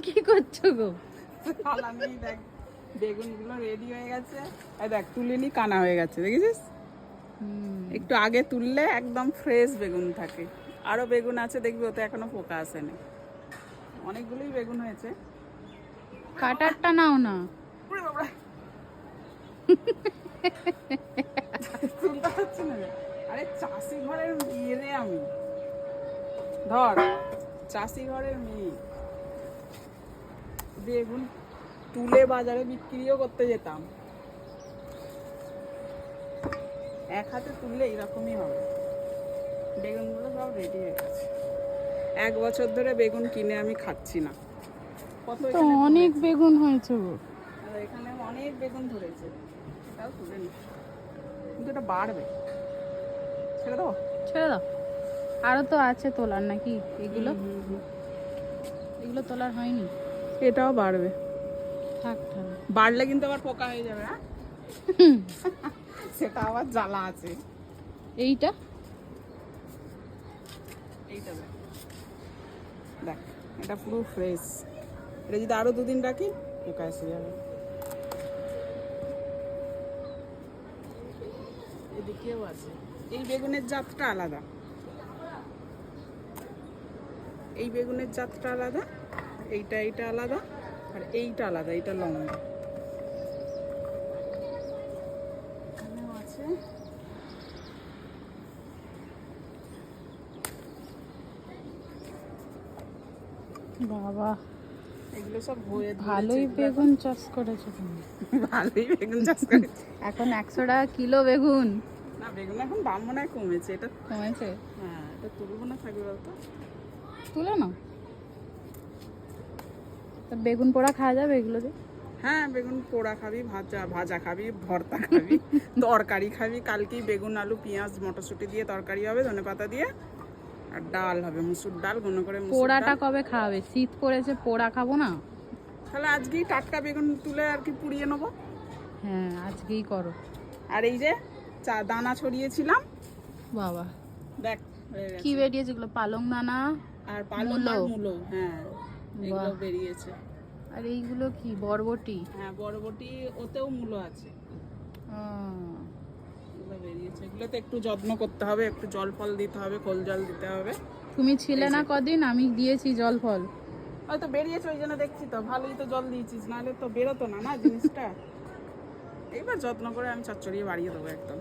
কি করছো গো? থালা নেই, দেখ বেগুনগুলো রেডি হয়ে গেছে। এই দেখ তুলে নি, কানা হয়ে গেছে, দেখেছিস? একটু আগে তুললে একদম ফ্রেশ বেগুন থাকে। আরো বেগুন আছে দেখবি, ওতে এখনো পোকা আসেনি। অনেকগুলোই বেগুন হয়েছে। কাটারটা নাও না। ওরে বাবা, তুলতে পারছি না রে। আরে চাষি ঘরের মেয়ে রে আমি, ধর চাষি ঘরের মেয়ে। বেগুন তুলে বাজারে বিক্রিও করতে যেতাম। এক হাতে তুললে এরকমই হবে। বেগুনগুলো সব রেডি হয়ে গেছে। 1 বছর ধরে বেগুন কিনে আমি খাচ্ছি না। কত তো এখানে অনেক ধরেছে। বেগুন হয়েছে গো। আর এখানে অনেক বেগুন ধরেছে, এটাও তুলে নি। কিন্তু এটা বাড়বে, ছেড়ে দাও। ছেড়ে দাও, আরো তো আছে তোলার নাকি? এগুলো এগুলো তোলার হয়নি। এটাও বাড়বে। থাক তাহলে। বাড়লে কিন্তু আবার পোকা হয়ে যাবে। হ্যাঁ, সেটা আবার জ্বালা আছে। এইটা এইটা দেখ, দেখ এটা পুরো ফ্রেশ। এটা যদি আরো 2 দিন রাখি, পোকা এসে যাবে। এদিকেও আছে। এই বেগুনের জাতটা আলাদা, এই বেগুনের জাতটা আলাদা, এইটা আলাদা, আর এইটা আলাদা, এইটা লম্বা। এখানেও আছে। বাবা, এগুলো সব হয়ে ভালোই বেগুন চাষ করেছো তুমি। ভালোই বেগুন চাষ করেছি। এখন 100 টাকা কিলো বেগুন। না, বেগুন এখন দাম মনে হয় কমেছে। এটা কমেছে? হ্যাঁ, এটা তুলবো না, থাকবে বলতো। তুলে নাও। তা বেগুন পোড়া খাওয়া যাবে এগুলো দিয়ে? হ্যাঁ, বেগুন পোড়া খাবি, ভাজা খাবি, ভর্তা খাবি, তরকারি খাবি। কালকেই বেগুন আলু পেঁয়াজ মটরশুঁটি দিয়ে তরকারি হবে, ধনেপাতা দিয়ে। আর ডাল হবে, মুসুর ডাল, ঘন করে মুসুর পোড়াটা ডাল। কবে খাওয়াবে? শীত পড়েছে, পোড়া খাবো না। তাহলে আজকেই টাটকা বেগুন তুলে আর কি পুড়িয়ে নেবো। হ্যাঁ, আজকেই করো। আর এই যে দানা ছড়িয়েছিলাম, বাবা, দেখ হয়ে গেছে। কি বেরিয়েছে এগুলো? পালং দানা আর পালং আর মূলো, হ্যাঁ এগুলো বাহ। বেরিয়েছে। আর এইগুলো কি? বরবটি? হ্যাঁ, বরবটি, ওতেও মূলো আছে। এগুলো বেরিয়েছে। এগুলোতে একটু যত্ন করতে হবে, একটু জল ফল দিতে হবে, খোল জল দিতে হবে। তুমি ছিলে না কদিন? আমি দিয়েছি জল ফল। হয়তো বেরিয়েছে ওই জন্য দেখছি। তো ভালোই তো জল দিয়েছিস, নাহলে তো বেরোতো না না জিনিসটা। এইবার যত্ন করে আমি চচ্চড়িয়ে বাড়িয়ে দেবো একদম।